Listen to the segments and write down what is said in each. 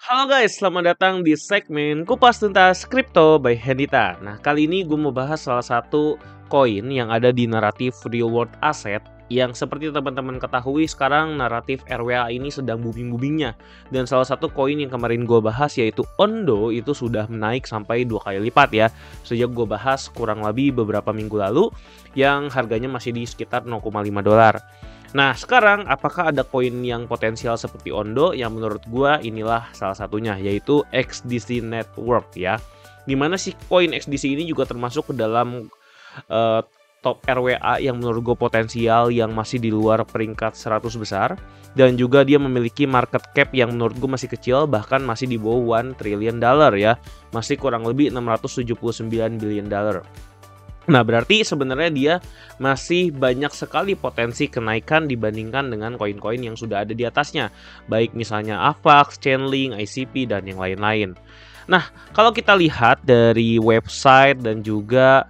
Halo guys, selamat datang di segmen Kupas Tuntas Kripto by Hendita. Nah, kali ini gue mau bahas salah satu koin yang ada di naratif real world asset yang seperti teman-teman ketahui sekarang naratif RWA ini sedang booming-boomingnya. Dan salah satu koin yang kemarin gue bahas yaitu Ondo itu sudah menaik sampai 2 kali lipat ya. Sejak gue bahas kurang lebih beberapa minggu lalu yang harganya masih di sekitar 0,5 dolar. Nah, sekarang apakah ada koin yang potensial seperti Ondo? Yang menurut gua inilah salah satunya, yaitu XDC Network ya. Dimana sih koin XDC ini juga termasuk ke dalam top RWA yang menurut gue potensial yang masih di luar peringkat 100 besar. Dan juga dia memiliki market cap yang menurut gue masih kecil, bahkan masih di bawah 1 trillion dollar ya. Masih kurang lebih 679 billion dollar. Nah, berarti sebenarnya dia masih banyak sekali potensi kenaikan dibandingkan dengan koin-koin yang sudah ada di atasnya. Baik misalnya AVAX, Chainlink, ICP, dan yang lain-lain. Nah, kalau kita lihat dari website dan juga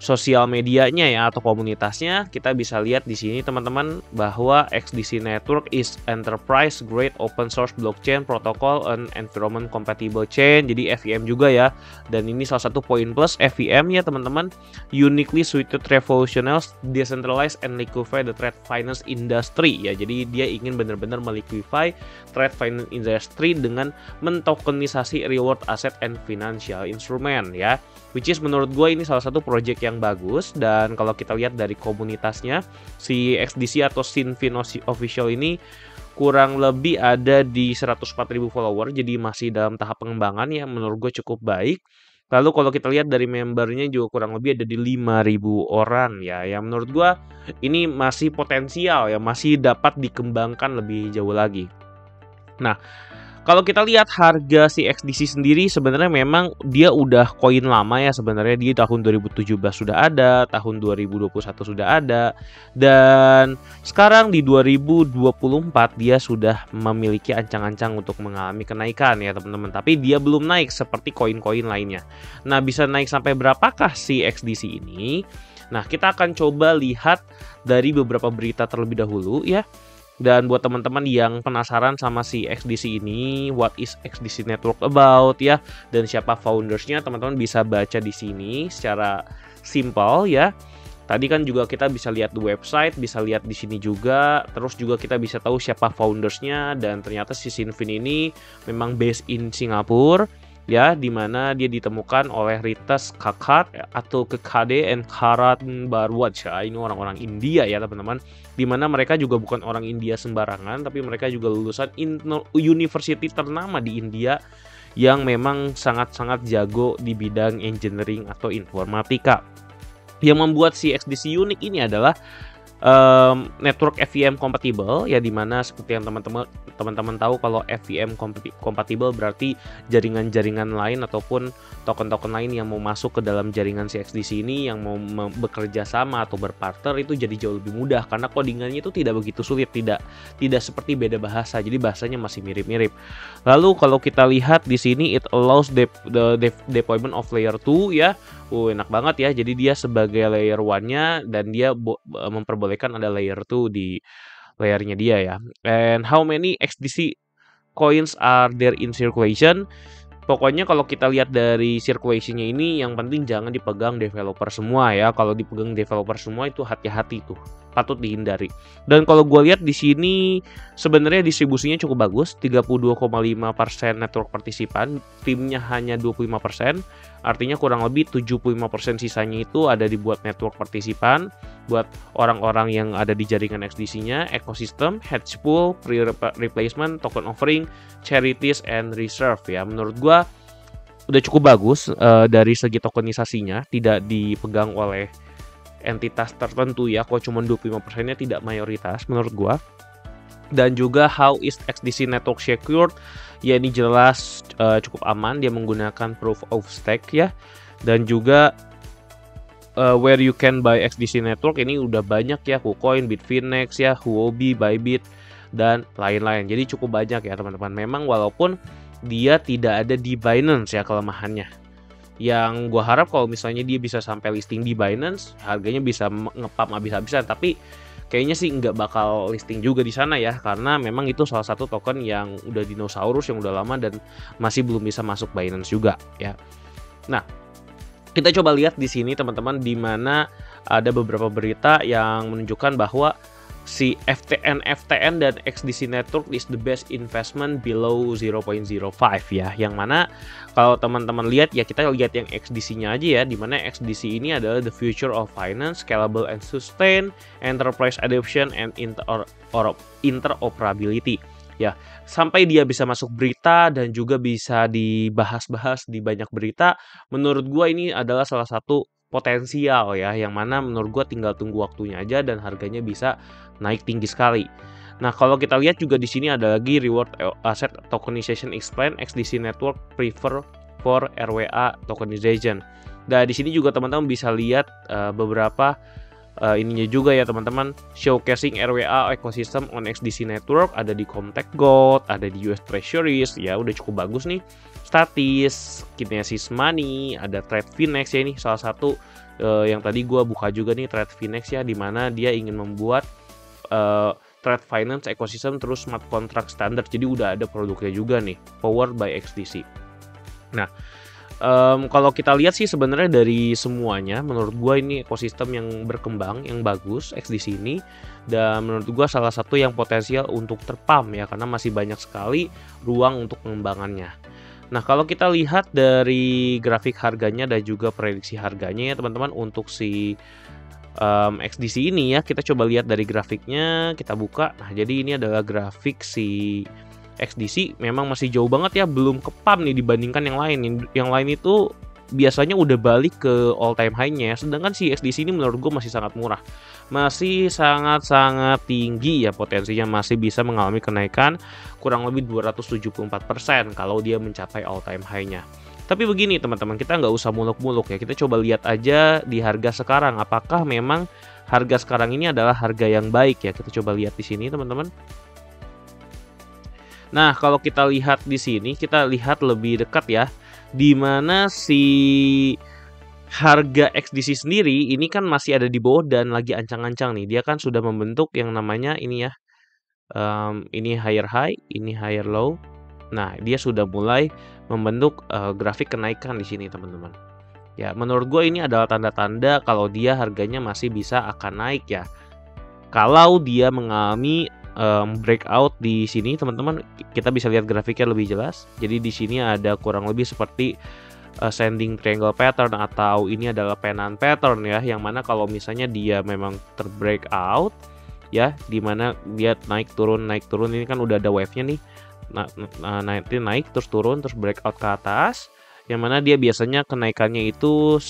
sosial medianya ya atau komunitasnya, kita bisa lihat di sini teman-teman bahwa XDC Network is enterprise grade open source blockchain protocol and environment compatible chain. Jadi FEM juga ya. Dan ini salah satu poin plus FEM ya teman-teman. Uniquely suited revolutionaries decentralized and liquefy the trade finance industry ya. Jadi dia ingin benar-benar meliquify trade finance industry dengan mentokenisasi reward asset and financial instrument ya. Which is menurut gue ini salah satu project yang bagus. Dan kalau kita lihat dari komunitasnya, si XDC atau Sinfin Official ini kurang lebih ada di 104.000 follower. Jadi masih dalam tahap pengembangan yang menurut gue cukup baik. Lalu kalau kita lihat dari membernya juga kurang lebih ada di 5.000 orang ya. Yang menurut gue ini masih potensial ya, masih dapat dikembangkan lebih jauh lagi. Nah, kalau kita lihat harga si XDC sendiri sebenarnya memang dia udah koin lama ya sebenarnya. Dia tahun 2017 sudah ada, tahun 2021 sudah ada, dan sekarang di 2024 dia sudah memiliki ancang-ancang untuk mengalami kenaikan ya teman-teman. Tapi dia belum naik seperti koin-koin lainnya. Nah, bisa naik sampai berapakah si XDC ini? Nah, kita akan coba lihat dari beberapa berita terlebih dahulu ya. Dan buat teman-teman yang penasaran sama si XDC ini, what is XDC Network about ya, dan siapa foundersnya, teman-teman bisa baca di sini secara simpel ya. Tadi kan juga kita bisa lihat di website, bisa lihat di sini juga, terus juga kita bisa tahu siapa foundersnya. Dan ternyata si Sinfin ini memang based in Singapura ya, dimana dia ditemukan oleh Ritas Kakat atau Kekade and Karat Barwat ya. Ini orang-orang India ya teman-teman, dimana mereka juga bukan orang India sembarangan, tapi mereka juga lulusan university ternama di India yang memang sangat-sangat jago di bidang engineering atau informatika. Yang membuat si XDC unik ini adalah network FEM compatible ya, dimana seperti yang teman-teman tahu kalau FEM compatible berarti jaringan-jaringan lain ataupun token-token lain yang mau masuk ke dalam jaringan si XDC ini yang mau bekerja sama atau berpartner itu jadi jauh lebih mudah karena codingannya itu tidak begitu sulit, tidak seperti beda bahasa, jadi bahasanya masih mirip-mirip. Lalu kalau kita lihat di sini it allows the deployment of layer 2 ya. Enak banget ya. Jadi dia sebagai layer 1-nya dan dia memperbolehkan ada layer 2 di layernya dia ya. And how many XDC coins are there in circulation? Pokoknya kalau kita lihat dari circulation-nya ini yang penting jangan dipegang developer semua ya. Kalau dipegang developer semua itu hati-hati tuh, patut dihindari. Dan kalau gue lihat di sini sebenarnya distribusinya cukup bagus, 32,5% network partisipan, timnya hanya 25%, artinya kurang lebih 75% sisanya itu ada dibuat network partisipan, buat orang-orang yang ada di jaringan XDC-nya, ekosistem, hedge pool, replacement, token offering, charities, and reserve ya. Menurut gue udah cukup bagus dari segi tokenisasinya, tidak dipegang oleh entitas tertentu ya, kok cuma 25%-nya tidak mayoritas menurut gua. Dan juga how is XDC Network secured? Ya ini jelas cukup aman, dia menggunakan proof of stake ya. Dan juga where you can buy XDC Network ini udah banyak ya, KuCoin, Bitfinex ya, Huobi, Bybit dan lain-lain. Jadi cukup banyak ya teman-teman. Memang walaupun dia tidak ada di Binance ya kelemahannya. Yang gue harap kalau misalnya dia bisa sampai listing di Binance, harganya bisa ngepump habis-habisan. Tapi kayaknya sih nggak bakal listing juga di sana ya, karena memang itu salah satu token yang udah dinosaurus, yang udah lama dan masih belum bisa masuk Binance juga ya. Nah, kita coba lihat di sini teman-teman, di mana ada beberapa berita yang menunjukkan bahwa si FTN dan XDC Network is the best investment below 0.05 ya. Yang mana kalau teman-teman lihat ya, kita lihat yang XDC-nya aja ya, di mana XDC ini adalah the future of finance, scalable and sustain, enterprise adoption and interoperability. Ya, sampai dia bisa masuk berita dan juga bisa dibahas-bahas di banyak berita, menurut gua ini adalah salah satu potensial ya, yang mana menurut gua tinggal tunggu waktunya aja dan harganya bisa naik tinggi sekali. Nah, kalau kita lihat juga di sini ada lagi reward asset tokenization explain XDC network prefer for RWA tokenization. Nah, di sini juga teman-teman bisa lihat beberapa ininya juga ya teman-teman, showcasing RWA ecosystem on XDC network, ada di Comtech Gold, ada di US Treasuries ya, udah cukup bagus nih. Statis, Kinesis Money, ada Trade Finex ya, ini salah satu yang tadi gua buka juga nih, Trade Finex ya, dimana dia ingin membuat trade finance ecosystem terus smart contract standard. Jadi udah ada produknya juga nih, powered by XDC. Nah, kalau kita lihat sih sebenarnya dari semuanya, menurut gua ini ekosistem yang berkembang, yang bagus XDC ini, dan menurut gua salah satu yang potensial untuk terpam ya, karena masih banyak sekali ruang untuk pengembangannya. Nah, kalau kita lihat dari grafik harganya dan juga prediksi harganya ya teman-teman, untuk si XDC ini ya, kita coba lihat dari grafiknya, kita buka. Nah, jadi ini adalah grafik si XDC, memang masih jauh banget ya, belum kepam nih dibandingkan yang lain. Yang lain itu biasanya udah balik ke all time high-nya, sedangkan si XDC ini menurut gue masih sangat murah, masih sangat-sangat tinggi ya, potensinya masih bisa mengalami kenaikan kurang lebih 274% kalau dia mencapai all time high-nya. Tapi begini teman-teman, kita nggak usah muluk-muluk ya, kita coba lihat aja di harga sekarang, apakah memang harga sekarang ini adalah harga yang baik ya. Kita coba lihat di sini teman-teman. Nah, kalau kita lihat di sini, kita lihat lebih dekat ya, di mana si harga XDC sendiri ini kan masih ada di bawah dan lagi ancang-ancang nih. Dia kan sudah membentuk yang namanya ini ya, ini higher high, ini higher low. Nah, dia sudah mulai membentuk grafik kenaikan di sini teman-teman. Ya, menurut gue ini adalah tanda-tanda kalau dia harganya masih bisa akan naik ya. Kalau dia mengalami breakout di sini teman-teman, kita bisa lihat grafiknya lebih jelas. Jadi di sini ada kurang lebih seperti ascending triangle pattern, atau ini adalah pennant pattern ya, yang mana kalau misalnya dia memang terbreakout ya, dimana dia naik turun ini kan udah ada wave-nya nih. Nanti naik terus turun terus breakout ke atas, yang mana dia biasanya kenaikannya itu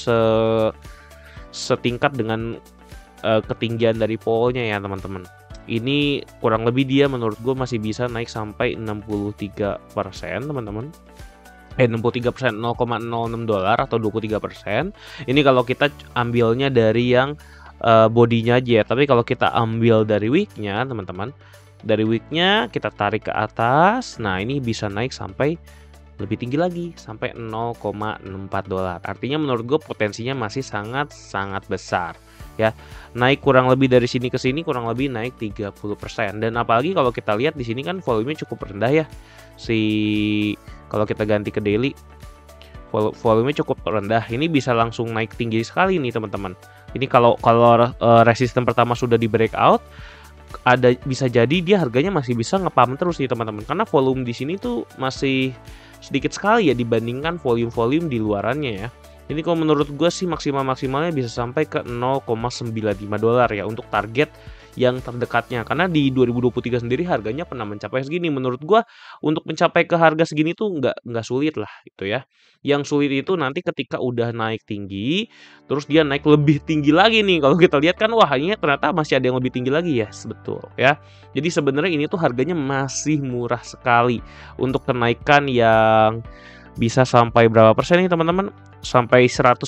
setingkat dengan ketinggian dari polnya ya teman-teman. Ini kurang lebih dia menurut gue masih bisa naik sampai 63% teman-teman. 63%, $0.06 atau 23%. Ini kalau kita ambilnya dari yang bodinya aja ya. Tapi kalau kita ambil dari wick-nya teman-teman, dari wick-nya kita tarik ke atas, nah ini bisa naik sampai lebih tinggi lagi, sampai $0.64. Artinya menurut gue potensinya masih sangat besar ya. Naik kurang lebih dari sini ke sini kurang lebih naik 30%. Dan apalagi kalau kita lihat di sini kan volumenya cukup rendah ya. Kalau kita ganti ke daily, volumenya cukup rendah. Ini bisa langsung naik tinggi sekali nih teman-teman. Ini kalau resisten pertama sudah di breakout, bisa jadi dia harganya masih bisa ngepam terus nih teman-teman, karena volume di sini tuh masih sedikit sekali ya dibandingkan volume di luarannya ya. Ini kalau menurut gue sih maksimalnya bisa sampai ke $0.95 ya untuk target yang terdekatnya, karena di 2023 sendiri harganya pernah mencapai segini. Menurut gue untuk mencapai ke harga segini tuh nggak sulit lah gitu ya. Yang sulit itu nanti ketika udah naik tinggi terus dia naik lebih tinggi lagi nih. Kalau kita lihat kan, wah ini ternyata masih ada yang lebih tinggi lagi ya, betul ya. Jadi sebenarnya ini tuh harganya masih murah sekali untuk kenaikan yang bisa sampai berapa persen nih teman-teman, sampai 100%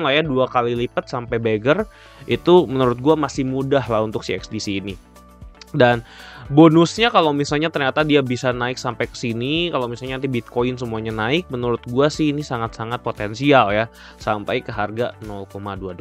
lah ya, 2 kali lipat sampai beggar. Itu menurut gua masih mudah lah untuk si XDC ini. Dan bonusnya kalau misalnya ternyata dia bisa naik sampai ke sini, kalau misalnya nanti Bitcoin semuanya naik, menurut gua sih ini sangat-sangat potensial ya, sampai ke harga $0.2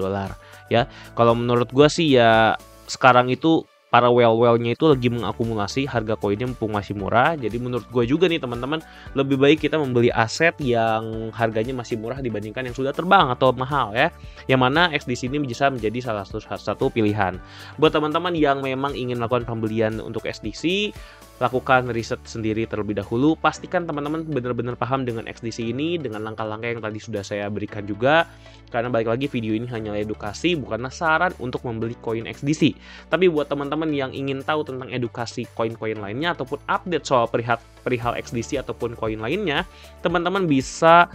ya. Kalau menurut gua sih ya sekarang itu para whale-whale-nya itu lagi mengakumulasi harga koinnya mumpung masih murah. Jadi menurut gue juga nih teman-teman, lebih baik kita membeli aset yang harganya masih murah dibandingkan yang sudah terbang atau mahal ya. Yang mana XDC ini bisa menjadi salah satu pilihan. Buat teman-teman yang memang ingin melakukan pembelian untuk XDC, lakukan riset sendiri terlebih dahulu. Pastikan teman-teman benar-benar paham dengan XDC ini, dengan langkah-langkah yang tadi sudah saya berikan juga. Karena balik lagi, video ini hanya edukasi, bukanlah saran untuk membeli koin XDC. Tapi buat teman-teman yang ingin tahu tentang edukasi koin-koin lainnya ataupun update soal perihal XDC ataupun koin lainnya, teman-teman bisa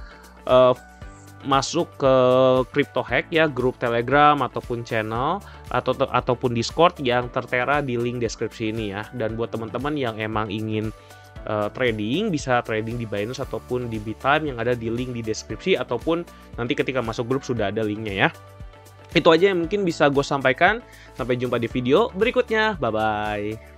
masuk ke Crypto Hack ya, grup Telegram ataupun channel ataupun Discord yang tertera di link deskripsi ini ya. Dan buat teman-teman yang emang ingin trading, bisa trading di Binance ataupun di Bittime yang ada di link di deskripsi, ataupun nanti ketika masuk grup sudah ada linknya ya. Itu aja yang mungkin bisa gue sampaikan. Sampai jumpa di video berikutnya. Bye-bye.